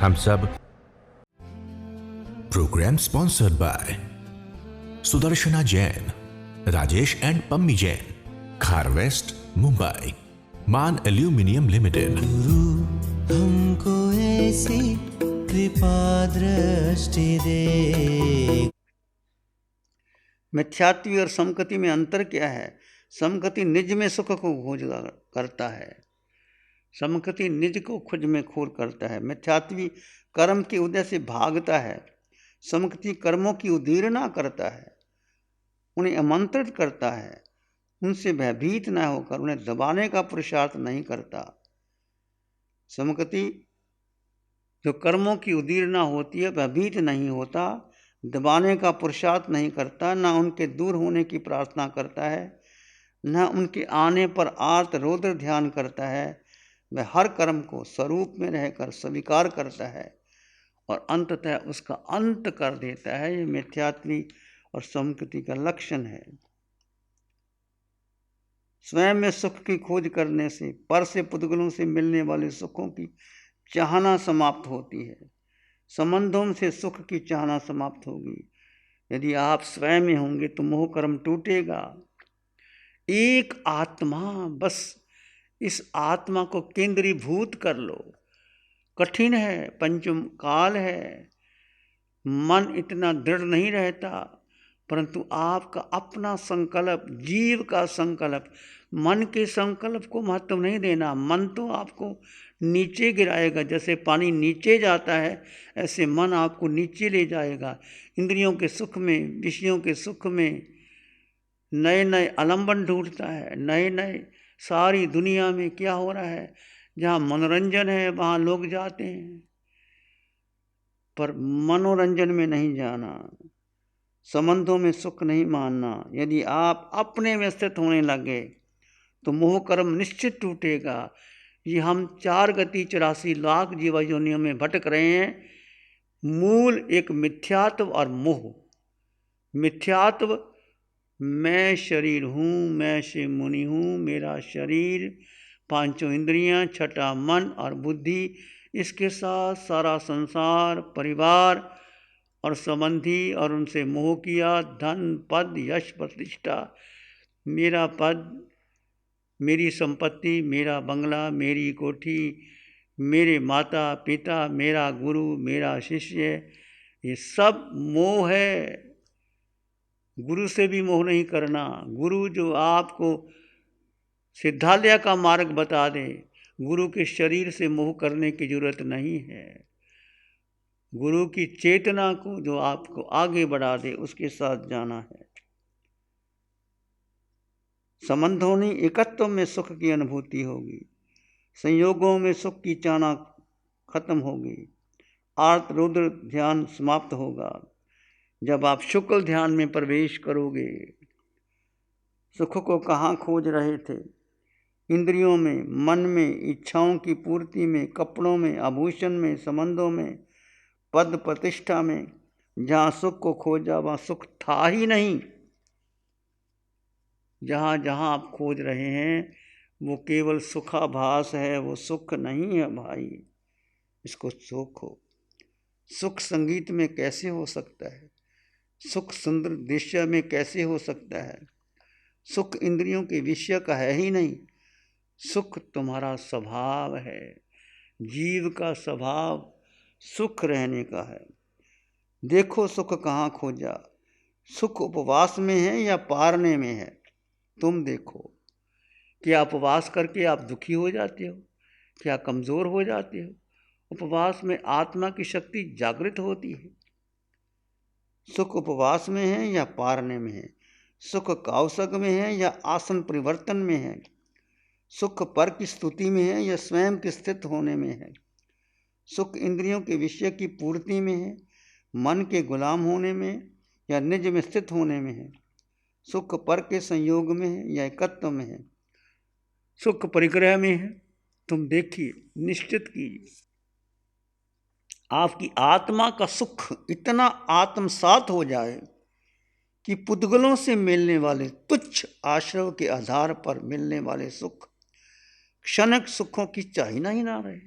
हम सब। Programme sponsored by Sudarshana Jain, Rajesh and Pammi Jain, Khar West, Mumbai. मान एल्यूमिनियम लिमिटेड। गुरु हमको ऐसी कृपा दृष्टि दे। मिथ्यात्व और समकति में अंतर क्या है? समकति निज में सुख को खोज करता है, समकति निज को खुद में खोर करता है। मिथ्यात्वी कर्म के उदय से भागता है, समकति कर्मों की उदीरना करता है, उन्हें आमंत्रित करता है, उनसे भयभीत न होकर उन्हें दबाने का पुरुषार्थ नहीं करता। समकति जो कर्मों की उदीरना होती है, भयभीत नहीं होता, दबाने का पुरुषार्थ नहीं करता, न उनके दूर होने की प्रार्थना करता है, न उनके आने पर आर्त रौद्र ध्यान करता है। वह हर कर्म को स्वरूप में रहकर स्वीकार करता है और अंततः उसका अंत कर देता है। ये मिथ्यात्वी और समकति का लक्षण है। स्वयं में सुख की खोज करने से पर से पुद्गलों से मिलने वाले सुखों की चाहना समाप्त होती है, संबंधों से सुख की चाहना समाप्त होगी। यदि आप स्वयं में होंगे तो मोह कर्म टूटेगा। एक आत्मा, बस इस आत्मा को केंद्रीभूत कर लो। कठिन है, पंचम काल है, मन इतना दृढ़ नहीं रहता, परंतु आपका अपना संकल्प, जीव का संकल्प, मन के संकल्प को महत्व नहीं देना। मन तो आपको नीचे गिराएगा, जैसे पानी नीचे जाता है ऐसे मन आपको नीचे ले जाएगा। इंद्रियों के सुख में, विषयों के सुख में नए नए आलंबन ढूंढता है, नए नए। सारी दुनिया में क्या हो रहा है, जहाँ मनोरंजन है वहाँ लोग जाते हैं, पर मनोरंजन में नहीं जाना, संबंधों में सुख नहीं मानना। यदि आप अपने में स्थित होने लगे तो मोह कर्म निश्चित टूटेगा। ये हम 4 गति 84 लाख जीव योनियों में भटक रहे हैं। मूल एक मिथ्यात्व और मोह। मिथ्यात्व, मैं शरीर हूँ, मैं शिव मुनि हूँ, मेरा शरीर, 5 इंद्रियाँ, 6 मन और बुद्धि, इसके साथ सारा संसार, परिवार और संबंधी, और उनसे मोह किया। धन, पद, यश, प्रतिष्ठा, मेरा पद, मेरी संपत्ति, मेरा बंगला, मेरी कोठी, मेरे माता पिता, मेरा गुरु, मेरा शिष्य, ये सब मोह है। गुरु से भी मोह नहीं करना। गुरु जो आपको सिद्धालय का मार्ग बता दे, गुरु के शरीर से मोह करने की जरूरत नहीं है। गुरु की चेतना को जो आपको आगे बढ़ा दे, उसके साथ जाना है। संबंधों में एकत्व में सुख की अनुभूति होगी, संयोगों में सुख की चाहना खत्म होगी, आर्त रौद्र ध्यान समाप्त होगा। जब आप शुक्ल ध्यान में प्रवेश करोगे, सुख को कहाँ खोज रहे थे? इंद्रियों में, मन में, इच्छाओं की पूर्ति में, कपड़ों में, आभूषण में, संबंधों में, पद प्रतिष्ठा में। जहाँ सुख को खोजा वहाँ सुख था ही नहीं। जहाँ जहाँ आप खोज रहे हैं वो केवल सुखाभास है, वो सुख नहीं है भाई। इसको सोखो। सुख संगीत में कैसे हो सकता है? सुख सुंदर दृश्य में कैसे हो सकता है? सुख इंद्रियों के विषय का है ही नहीं। सुख तुम्हारा स्वभाव है। जीव का स्वभाव सुख रहने का है। देखो सुख कहाँ खोजा। सुख उपवास में है या पारने में है? तुम देखो। क्या उपवास करके आप दुखी हो जाते हो? क्या कमज़ोर हो जाते हो? उपवास में आत्मा की शक्ति जागृत होती है। सुख उपवास में है या पारने में है? सुख कौशग में है या आसन परिवर्तन में है? सुख पर की स्तुति में है या स्वयं के स्थित होने में है? सुख इंद्रियों के विषय की पूर्ति में है, मन के गुलाम होने में या निज में स्थित होने में है? सुख पर के संयोग में है या एकत्व में है? सुख परिग्रह में है? तुम देखिए, निश्चित कीजिए। आपकी आत्मा का सुख इतना आत्मसात हो जाए कि पुद्गलों से मिलने वाले तुच्छ आश्रय के आधार पर मिलने वाले सुख, क्षणिक सुखों की चाहना ही ना रहे।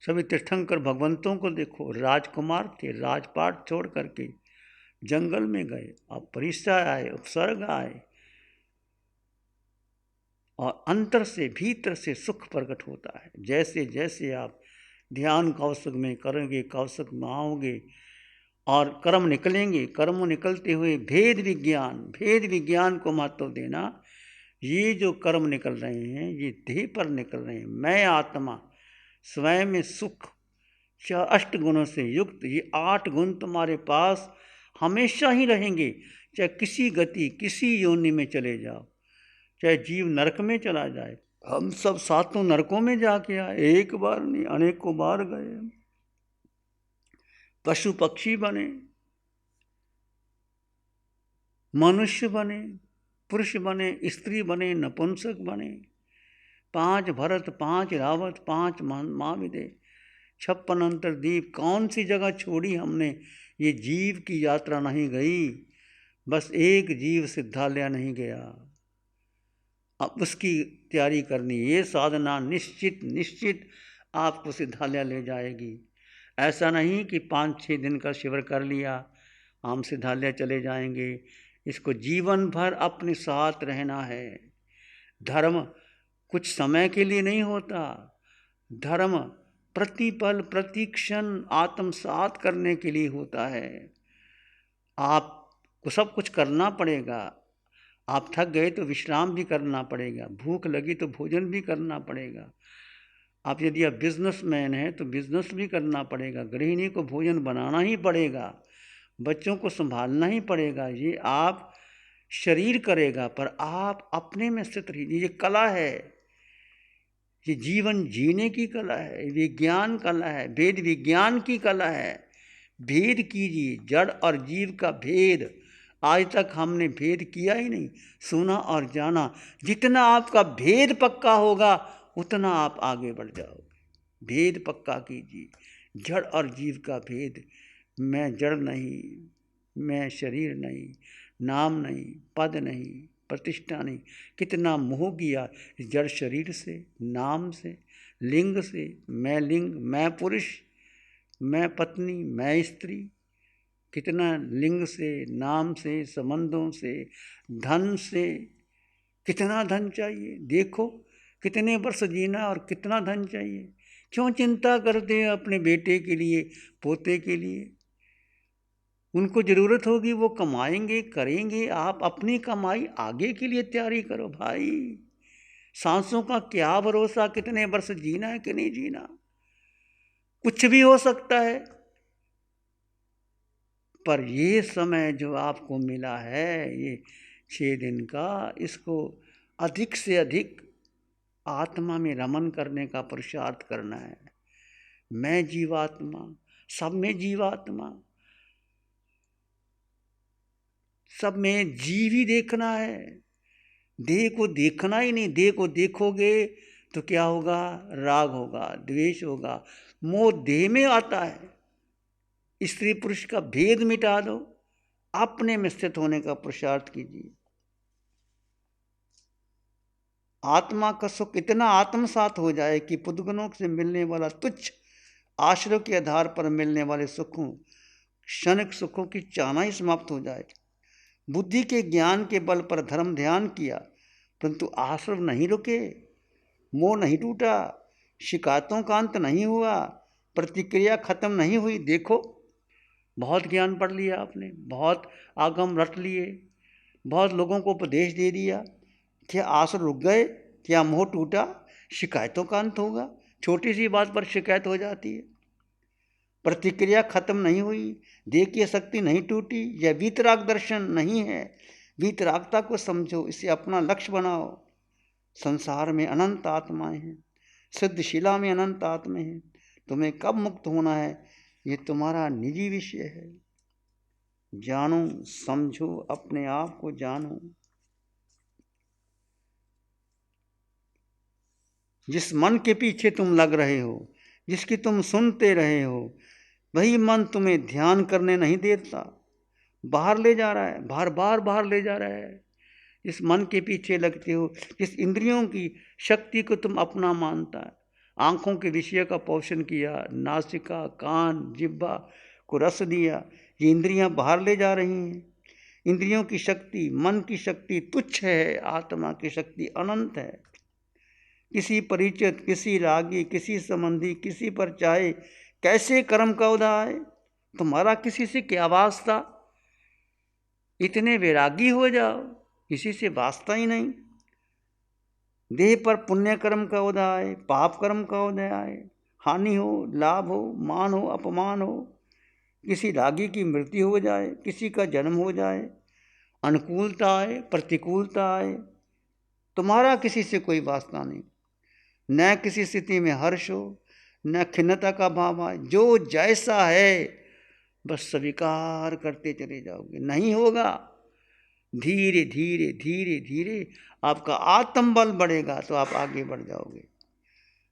सभी तीर्थंकर भगवंतों को देखो, राजकुमार थे, राजपाट छोड़ करके जंगल में गए, अब परिश्रा आए, उपसर्ग आए, और अंतर से भीतर से सुख प्रकट होता है। जैसे जैसे आप ध्यान कौशक में करेंगे, कौशक में आओगे और कर्म निकलेंगे, कर्म निकलते हुए भेद विज्ञान को महत्व देना। ये जो कर्म निकल रहे हैं ये देह पर निकल रहे हैं। मैं आत्मा स्वयं में सुख, 8 गुणों से युक्त, ये 8 गुण तुम्हारे पास हमेशा ही रहेंगे। चाहे किसी गति, किसी योनि में चले जाओ, चाहे जीव नरक में चला जाए। हम सब 7 नरकों में जाके आए, एक बार नहीं अनेकों बार गए। पशु पक्षी बने, मनुष्य बने, पुरुष बने, स्त्री बने, नपुंसक बने, 5 भरत, 5 रावत, 5 महाविदे, 56 अंतरदीप। कौन सी जगह छोड़ी हमने? ये जीव की यात्रा नहीं गई, बस एक जीव सिद्धालय नहीं गया, अब उसकी तैयारी करनी। ये साधना निश्चित आपको सिद्धालय ले जाएगी। ऐसा नहीं कि 5-6 दिन का शिविर कर लिया हम सिद्धालय चले जाएंगे। इसको जीवन भर अपने साथ रहना है। धर्म कुछ समय के लिए नहीं होता, धर्म प्रतिपल प्रतिक्षण आत्मसात करने के लिए होता है। आपको सब कुछ करना पड़ेगा। आप थक गए तो विश्राम भी करना पड़ेगा, भूख लगी तो भोजन भी करना पड़ेगा। आप यदि आप बिजनेसमैन हैं तो बिजनेस भी करना पड़ेगा, गृहिणी को भोजन बनाना ही पड़ेगा, बच्चों को संभालना ही पड़ेगा। ये आप शरीर करेगा, पर आप अपने में स्थित रहिए। ये कला है, ये जीवन जीने की कला है, विज्ञान कला है, वेद विज्ञान की कला है। भेद कीजिए, जड़ और जीव का भेद। आज तक हमने भेद किया ही नहीं, सुना और जाना। जितना आपका भेद पक्का होगा उतना आप आगे बढ़ जाओगे। भेद पक्का कीजिए, जड़ और जीव का भेद। मैं जड़ नहीं, मैं शरीर नहीं, नाम नहीं, पद नहीं, प्रतिष्ठा नहीं। कितना मोह किया जड़ शरीर से, नाम से, लिंग से। मैं लिंग, मैं पुरुष, मैं पत्नी, मैं स्त्री। कितना लिंग से, नाम से, संबंधों से, धन से। कितना धन चाहिए? देखो कितने वर्ष जीना और कितना धन चाहिए। क्यों चिंता करते हैं अपने बेटे के लिए, पोते के लिए? उनको ज़रूरत होगी, वो कमाएंगे, करेंगे। आप अपनी कमाई आगे के लिए तैयारी करो भाई। सांसों का क्या भरोसा, कितने वर्ष जीना है कि नहीं जीना, कुछ भी हो सकता है। पर ये समय जो आपको मिला है, ये 6 दिन का, इसको अधिक से अधिक आत्मा में रमन करने का पुरुषार्थ करना है। मैं जीवात्मा, सब में जीवात्मा, सब में जीव ही देखना है। देह को देखना ही नहीं। देह को देखोगे तो क्या होगा? राग होगा, द्वेष होगा, मोह देह में आता है। स्त्री पुरुष का भेद मिटा दो, अपने में स्थित होने का पुरुषार्थ कीजिए। आत्मा का सुख इतना आत्मसात हो जाए कि पुद्गुणों से मिलने वाला तुच्छ आश्रय के आधार पर मिलने वाले सुखों, क्षणिक सुखों की चाहना ही समाप्त हो जाए। बुद्धि के ज्ञान के बल पर धर्म ध्यान किया, परंतु आश्रव नहीं रुके, मोह नहीं टूटा, शिकायतों का अंत नहीं हुआ, प्रतिक्रिया खत्म नहीं हुई। देखो, बहुत ज्ञान पढ़ लिया आपने, बहुत आगम रट लिए, बहुत लोगों को उपदेश दे दिया। क्या आश्रव रुक गए? क्या मोह टूटा? शिकायतों का अंत होगा? छोटी सी बात पर शिकायत हो जाती है। प्रतिक्रिया खत्म नहीं हुई, देह की शक्ति नहीं टूटी। यह वीतराग दर्शन नहीं है। वीतरागता को समझो, इसे अपना लक्ष्य बनाओ। संसार में अनंत आत्माएं हैं, सिद्धशिला में अनंत आत्माएं हैं। तुम्हें कब मुक्त होना है, ये तुम्हारा निजी विषय है। जानो, समझो, अपने आप को जानो। जिस मन के पीछे तुम लग रहे हो, जिसकी तुम सुनते रहे हो, वही मन तुम्हें ध्यान करने नहीं देता, बाहर ले जा रहा है, बाहर ले जा रहा है। जिस मन के पीछे लगते हो, जिस इंद्रियों की शक्ति को तुम अपना मानता है, आँखों के विषय का पोषण किया, नासिका, कान, जिह्वा को रस दिया, ये इंद्रियां बाहर ले जा रही हैं। इंद्रियों की शक्ति, मन की शक्ति तुच्छ है, आत्मा की शक्ति अनंत है। किसी परिचित, किसी रागी, किसी संबंधी, किसी पर चाहे कैसे कर्म का उदय, तुम्हारा किसी से क्या वास्ता, इतने वैरागी हो जाओ, किसी से वास्ता ही नहीं। देह पर पुण्य कर्म का उदय आए, पाप कर्म का उदय आए, हानि हो, लाभ हो, मान हो, अपमान हो, किसी रागी की मृत्यु हो जाए, किसी का जन्म हो जाए, अनुकूलता आए, प्रतिकूलता आए, तुम्हारा किसी से कोई वास्ता नहीं। न किसी स्थिति में हर्ष हो, न खिन्नता का भाव आए, जो जैसा है बस स्वीकार करते चले जाओगे। नहीं होगा, धीरे धीरे धीरे धीरे आपका आत्मबल बढ़ेगा तो आप आगे बढ़ जाओगे।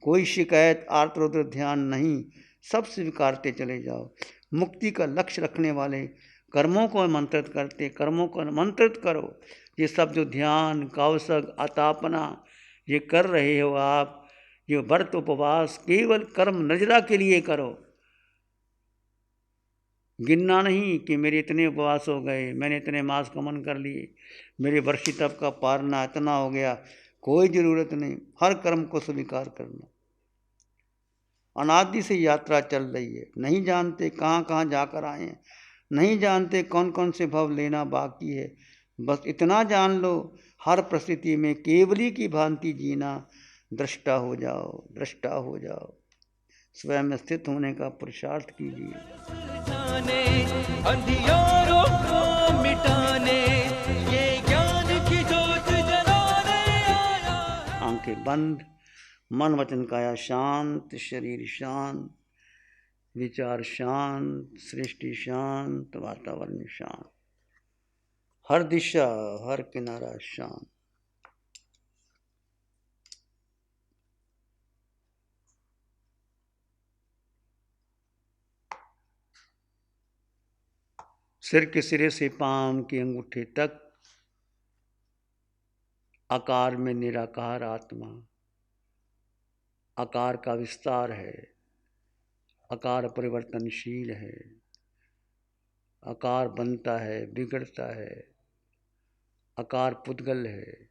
कोई शिकायत, आर्तरोद्र ध्यान नहीं, सब स्वीकारते चले जाओ। मुक्ति का लक्ष्य रखने वाले कर्मों को आमंत्रित करते, कर्मों को आमंत्रित करो। ये सब जो ध्यान, कौशक, आतापना ये कर रहे हो आप, ये व्रत उपवास केवल कर्म नजरा के लिए करो। गिनना नहीं कि मेरे इतने उपवास हो गए, मैंने इतने मास कमन कर लिए, मेरे वर्षी तप का पारना इतना हो गया, कोई ज़रूरत नहीं। हर कर्म को स्वीकार करना। अनादि से यात्रा चल रही है, नहीं जानते कहाँ कहाँ जाकर आए हैं, नहीं जानते कौन कौन से भव लेना बाकी है। बस इतना जान लो, हर परिस्थिति में केवली की भांति जीना, दृष्टा हो जाओ, दृष्टा हो जाओ। स्वयं में स्थित होने का पुरुषार्थ कीजिए। अंधियारों को मिटाने, ये ज्ञान की ज्योत जलाने आया। आंखें बंद, मन वचन काया शांत, शरीर शांत, विचार शांत, सृष्टि शांत, वातावरण शांत, हर दिशा, हर किनारा शांत। सिर के सिरे से पांव की अंगूठे तक आकार में निराकार आत्मा, आकार का विस्तार है, आकार परिवर्तनशील है, आकार बनता है, बिगड़ता है, आकार पुद्गल है,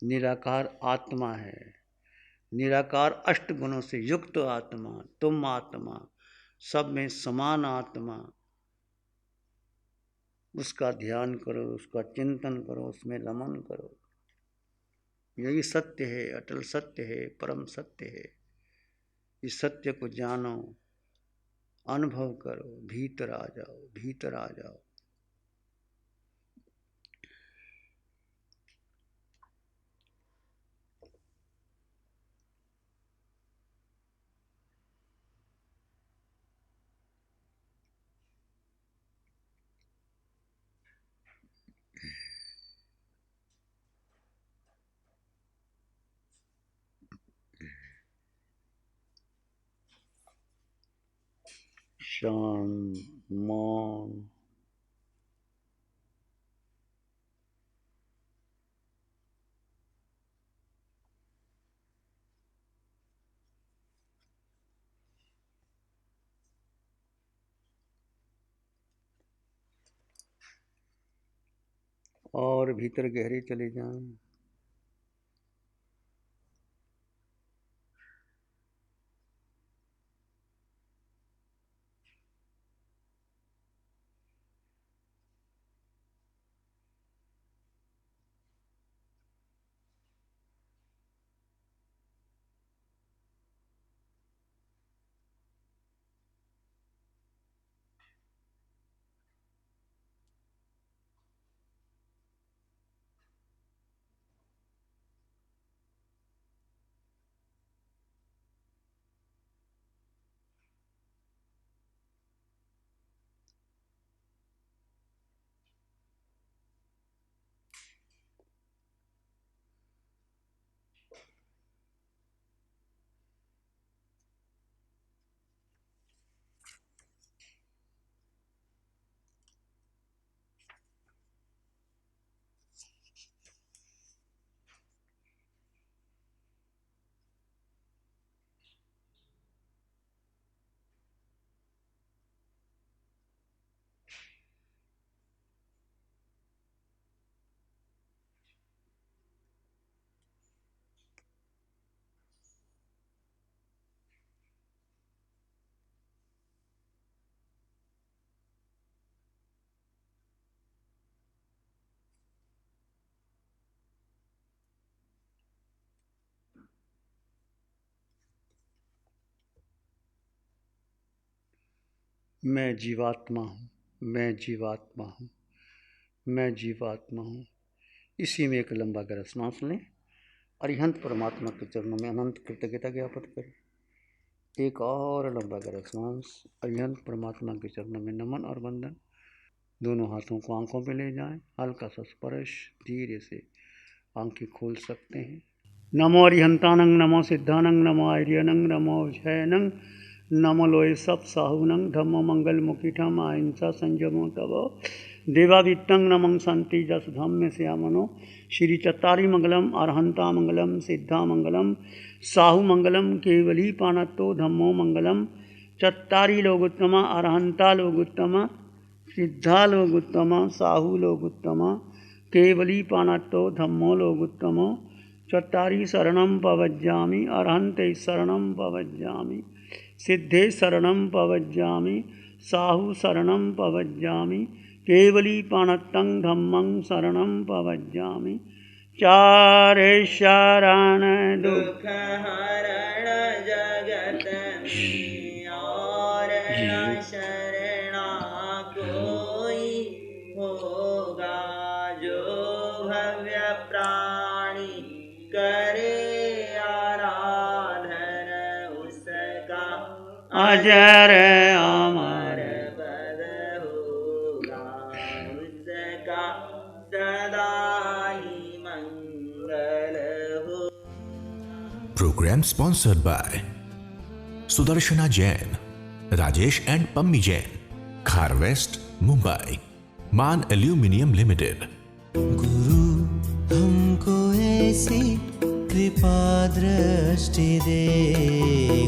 निराकार आत्मा है, निराकार अष्ट गुणों से युक्त आत्मा, तुम आत्मा, सब में समान आत्मा, उसका ध्यान करो, उसका चिंतन करो, उसमें रमन करो। यही सत्य है, अटल सत्य है, परम सत्य है। इस सत्य को जानो, अनुभव करो, भीतर आ जाओ, भीतर आ जाओ। शांत, मौन, और भीतर गहरे चले जाएं। मैं जीवात्मा हूँ, मैं जीवात्मा हूँ, मैं जीवात्मा हूँ। इसी में एक लंबा गहरा सांस लें। अरिहंत परमात्मा के चरणों में अनंत कृतज्ञता ज्ञापित करें। एक और लंबा गहरा सांस। अरिहंत परमात्मा के चरणों में नमन और वंदन। दोनों हाथों को आंखों पे ले जाएं। हल्का सा स्पर्श, धीरे से आंखें खोल सकते हैं। नमो अरिहंतानंग, नमो सिद्धानंग, नमो आर्यनंग, नमो विषयनंग, नमो लोय सब साहुनंग, धम्मो मंगल मुखिठम अहिंसा संयमो तवो देवावित्तं नमं शांति जस धम्म श्यामनो। श्री चत्तारी मंगलम, अरहंता मंगलम, सिद्धा मंगलम, साहु मंगलम, केवली पानत्तो धम्मो मंगलम। चत्तारी लोगोत्तमा, अरहंता लोगोत्तमा, सिद्धा लोगोत्तमा, साहु लोगोत्तमा, केवली पानत्तो धम्मो लोगोत्तमो। चत्तारी शरणं पवज्जामि, अरहन्ते शरणं पवज्जामि, सिद्धे शरणं पवज्जामि, साहु शरणं पवज्जामि, केवली पाणत्तं धम्मं शरणं पवज्जामि। चारे शरण दुख हरण जगत में और न शरणा कोई होगा। जो भव्य प्राणी करे आराधन उसका अजर अमर पद होगा। उसका सदा ही मंगल हो। Program sponsored by Sudarshana Jain, Rajesh and Pammi Jain, Khar West, Mumbai, Man Aluminium Limited. गुरु हमको ऐसी कृपा दृष्टि दे,